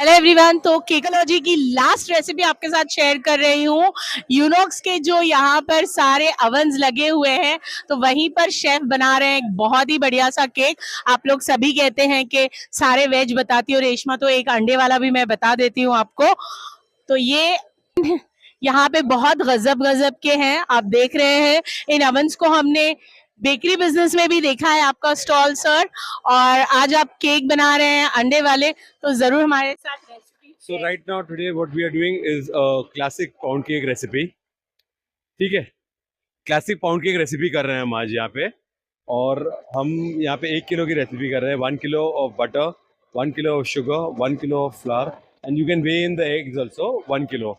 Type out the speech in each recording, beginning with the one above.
Hello everyone. तो केकोलॉजी की last recipe आपके साथ शेयर कर रही हूँ। यूनॉक्स के जो यहाँ पर सारे अवन्स लगे हुए हैं, तो वहीं पर शेफ बना रहे हैं एक बहुत ही बढ़िया सा केक। आप लोग सभी कहते हैं कि सारे वेज बताती हूँ रेशमा, तो एक अंडे वाला भी मैं बता देती हूँ आपको। तो ये यहाँ पे बहुत गजब गजब के हैं, आप देख रहे हैं। इन अवंस को हमने बेकरी बिजनेस में भी देखा है, आपका स्टॉल सर। और आज आप केक बना रहे हैं अंडे वाले, तो जरूर हमारे साथ recipe. So right now today what we are doing is a classic pound cake recipe. ठीक है, क्लासिक पाउंड केक रेसिपी कर रहे हैं हम आज यहाँ पे। और हम यहाँ पे 1 किलो की रेसिपी कर रहे हैं। 1 kilo of butter, 1 kilo of sugar, 1 kilo of flower, and you can weigh in the eggs also. 1 kilo.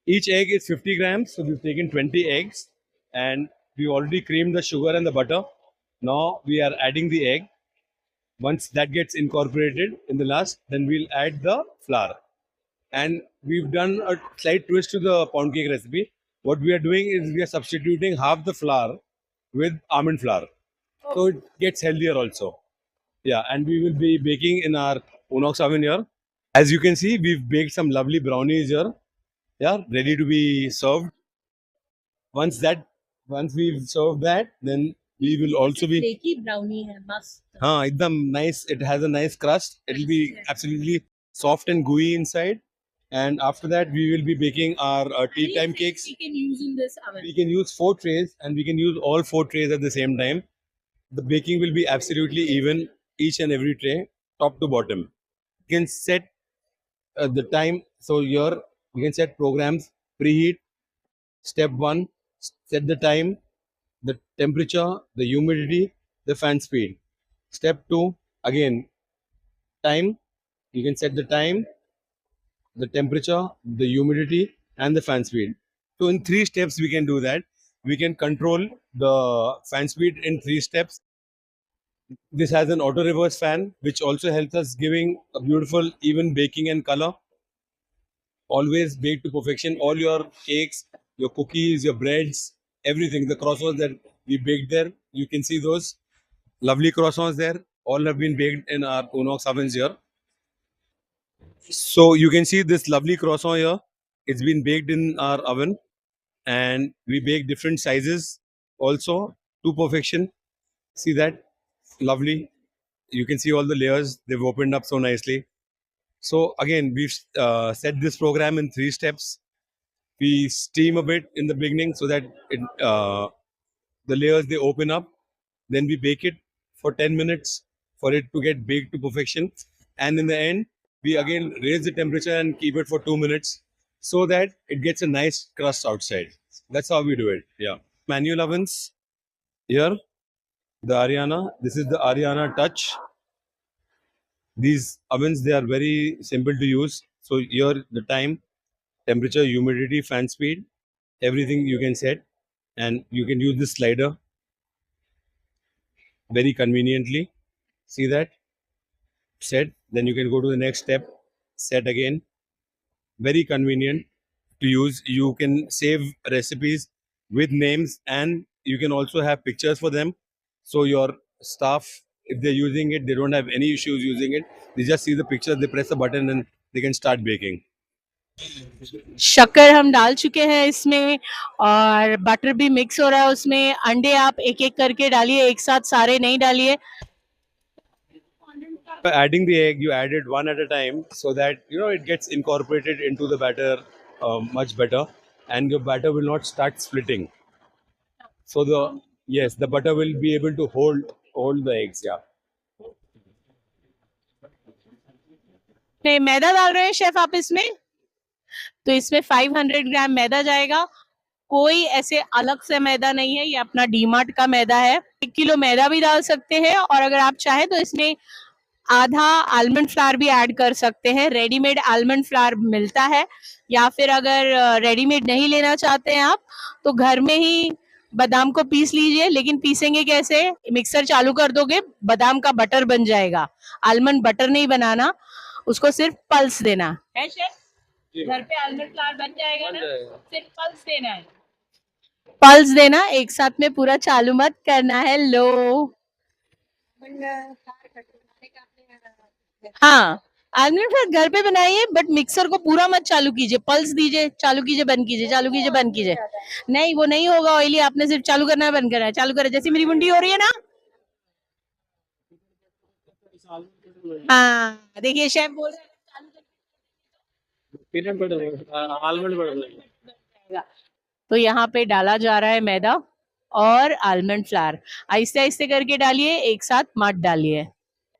Each egg is 50 grams, so we've taken 20 eggs, and we already creamed the sugar and the butter. Now we are adding the egg. Once that gets incorporated in the last, then we'll add the flour. And we've done a slight twist to the pound cake recipe. What we are doing is we are substituting half the flour with almond flour, so it gets healthier also. Yeah, and we will be baking in our Unox oven here. As you can see, we've baked some lovely brownies here. Yeah, ready to be served. Once that, once we've served that, then we will also be. Flaky brownie है, मस्त। हाँ, एकदम nice. It has a nice crust. It'll be absolutely soft and gooey inside. And after that, we will be baking our tea time cakes. We can use in this oven. We can use 4 trays, and we can use all 4 trays at the same time. The baking will be absolutely even, each and every tray, top to bottom. You can set the time. So here you can set programs, preheat. Step 1, set the time, the temperature, the humidity, the fan speed. Step 2, again, time. You can set the time, the temperature, the humidity, and the fan speed. So in 3 steps we can do that. We can control the fan speed in 3 steps. This has an auto reverse fan, which also helps us giving a beautiful even baking and color. Always bake to perfection. All your cakes, your cookies, your breads, everything, the croissants that we baked there, you can see those lovely croissants there. All have been baked in our Unox ovens here. So you can see this lovely croissant here. It's been baked in our oven, and we bake different sizes also to perfection. See that? Lovely. You can see all the layers. They've opened up so nicely. So again, we've set this program in 3 steps. We steam a bit in the beginning so that the layers they open up. Then we bake it for 10 minutes for it to get baked to perfection. And in the end, we again raise the temperature and keep it for 2 minutes so that it gets a nice crust outside. That's how we do it. Yeah. Manual ovens here, the Ariana. This is the Ariana Touch. These ovens, they are very simple to use. So here the time, temperature, humidity, fan speed, everything you can set, and you can use this slider very conveniently. See that? Set. Then you can go to the next step. Set again. Very convenient to use. You can save recipes with names, and you can also have pictures for them. So your staff, if they're using it, they don't have any issues using it. They just see the picture, they press a button, and they can start baking. शक्कर हम डाल चुके हैं इसमें, और butter भी mix हो रहा है उसमें। अंडे आप एक एक करके डालिए, एक साथ सारे नहीं डालिए। Adding the egg, you add it one at a time so that it gets incorporated into the batter much better, and your batter will not start splitting. So the butter will be able to hold the eggs. Yeah. नहीं, मैदा डाल रहे हैं chef आप इसमें, तो इसमें 500 ग्राम मैदा जाएगा। कोई ऐसे अलग से मैदा नहीं है, ये अपना डीमार्ट का मैदा है। 1 किलो मैदा भी डाल सकते हैं, और अगर आप चाहे तो इसमें आधा आलमंड फ्लावर भी ऐड कर सकते हैं। रेडीमेड आलमंड फ्लावर मिलता है, या फिर अगर रेडीमेड नहीं लेना चाहते हैं आप, तो घर में ही बादाम को पीस लीजिए। लेकिन पीसेंगे कैसे? मिक्सर चालू कर दोगे, बादाम का बटर बन जाएगा। आलमंड बटर नहीं बनाना, उसको सिर्फ पल्स देना है शेफ। घर पे आलमंड फ्लावर बन जाएगा ना, सिर्फ पल्स देना है। पल्स देना, एक साथ में पूरा चालू मत करना है। लो, हाँ, आलमंड फ्लावर घर पे बनाइए, बट मिक्सर को पूरा मत चालू कीजिए, पल्स दीजिए, चालू कीजिए, बंद कीजिए, चालू कीजिए, बंद कीजिए। नहीं, वो नहीं होगा ऑयली, आपने सिर्फ चालू करना है, बंद करना है, चालू करें, जैसी मेरी मुंडी हो रही है ना। हाँ, देखिए शेफ बोल रहे हैं पीनट बटर आलमंड बटर। तो यहाँ पे डाला जा रहा है मैदा और आलमंड फ्लावर, आहिस्ते आहिस्ते करके डालिए, एक साथ मत डालिए।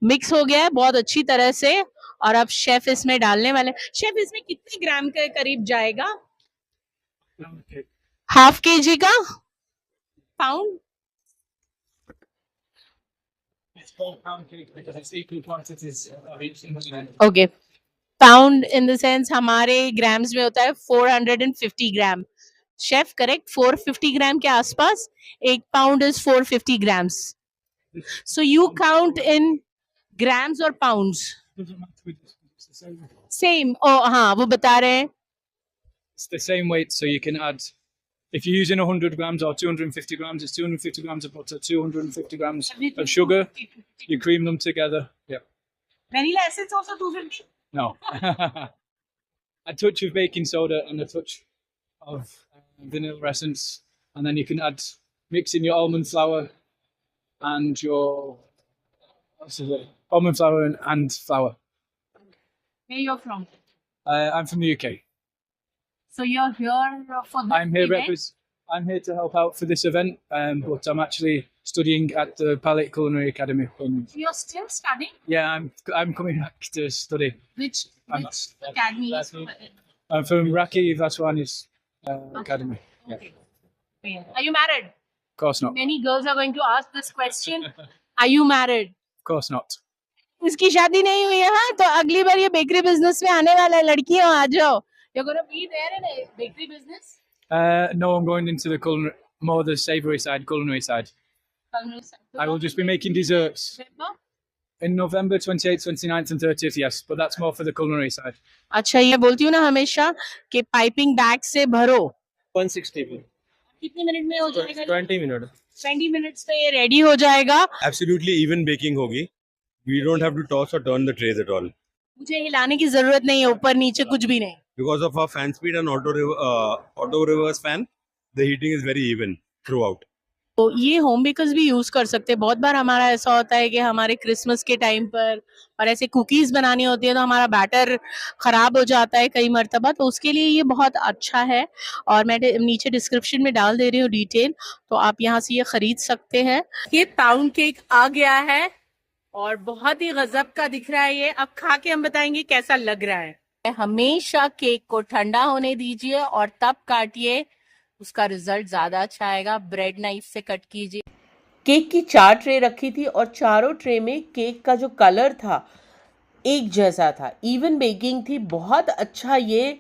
मिक्स हो गया है बहुत अच्छी तरह से, और अब शेफ इसमें डालने वाले। शेफ इसमें कितने ग्राम के करीब जाएगा? हाफ केजी का pound? Okay, pound in the sense हमारे ग्राम्स में होता है 450 ग्राम। शेफ करेक्ट, 450 ग्राम के आसपास। एक pound is 450 grams. So you count in grams और पाउंड्स? सेम। ओ हाँ, वो बता रहे हैं It's the same weight, so you can add. If you're using 100 grams or 250 grams, it's 250 grams of butter, 250 grams of sugar. You cream them together. Yeah. vanilla essence also 250? No. A touch of baking soda and a touch of vanilla essence, and then you can mix in your almond flour and your almond flour and flour. Where you're from? I'm from the UK. So you're here for this I'm here event? I'm here to help out for this event, but I'm actually studying at the Palette Culinary Academy. You're still studying? Yeah, I'm coming back to study. Which I'm- academy? I'm from Raki Vaswani's academy. Yeah, Okay. Are you married? of course not. Many girls are going to ask this question. Are you married? Of course not. इसकी शादी नहीं हुई है, हाँ, तो अगली बार ये bakery business में आने वाला है। लड़कियों आ जाओ, you're gonna be there in a bakery business? No, I'm going into the more the savoury side, culinary side. I will just be making desserts in November 28th, 29th, and 30th. Yes, but that's more for the culinary side. अच्छा, ये बोलती हूँ ना हमेशा कि piping bag से भरो। 160 पे कितने मिनट में हो जाएगा? 20 मिनट 20 मिनट्स में ये रेडी हो जाएगा। Absolutely even baking होगी. We don't have to toss or turn the trays at all. मुझे हिलाने की जरूरत नहीं है, ऊपर नीचे कुछ भी नहीं। Because of our fan speed and auto reverse fan, the heating is very even throughout. तो ये होम बेकर्स भी यूज कर सकते हैं। बहुत बार हमारा ऐसा होता है कि हमारे क्रिसमस के टाइम पर और ऐसे कुकीज बनानी होती है तो हमारा बैटर खराब हो जाता है कई मरतबा, तो उसके लिए ये बहुत अच्छा है। और मैं नीचे डिस्क्रिप्शन में डाल दे रही हूँ डिटेल, तो आप यहाँ से ये खरीद सकते हैं। ये पाउंड केक आ गया है और बहुत ही गजब का दिख रहा है ये। अब खा के हम बताएंगे कैसा लग रहा है। हमेशा केक को ठंडा होने दीजिए और तब काटिए, उसका रिजल्ट ज्यादा अच्छा आएगा। ब्रेड नाइफ से कट कीजिए। केक की 4 ट्रे रखी थी और चारों ट्रे में केक का जो कलर था एक जैसा था, इवन बेकिंग थी। बहुत अच्छा ये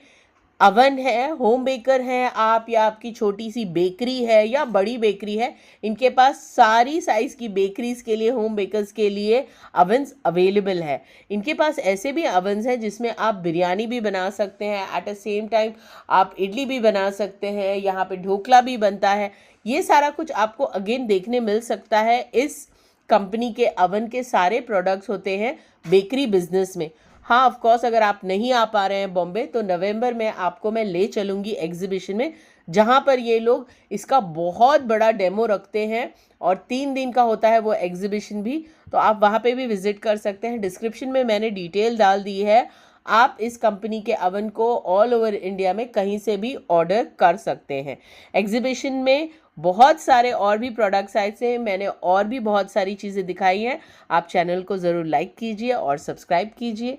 अवन है। होम बेकर है आप या आपकी छोटी सी बेकरी है या बड़ी बेकरी है, इनके पास सारी साइज़ की बेकरीज के लिए, होम बेकर्स के लिए अवन्स अवेलेबल है। इनके पास ऐसे भी अवन्स हैं जिसमें आप बिरयानी भी बना सकते हैं, एट अ सेम टाइम आप इडली भी बना सकते हैं, यहाँ पे ढोकला भी बनता है। ये सारा कुछ आपको अगेन देखने मिल सकता है। इस कंपनी के अवन के सारे प्रोडक्ट्स होते हैं बेकरी बिजनेस में। हाँ, ऑफ कोर्स अगर आप नहीं आ पा रहे हैं बॉम्बे, तो नवंबर में आपको मैं ले चलूँगी एग्जीबिशन में, जहाँ पर ये लोग इसका बहुत बड़ा डेमो रखते हैं और 3 दिन का होता है वो एग्जीबिशन भी, तो आप वहाँ पे भी विजिट कर सकते हैं। डिस्क्रिप्शन में मैंने डिटेल डाल दी है। आप इस कंपनी के अवन को ऑल ओवर इंडिया में कहीं से भी ऑर्डर कर सकते हैं। एग्जीबिशन में बहुत सारे और भी प्रोडक्ट्स आए थे, मैंने और भी बहुत सारी चीज़ें दिखाई हैं। आप चैनल को ज़रूर लाइक कीजिए और सब्सक्राइब कीजिए।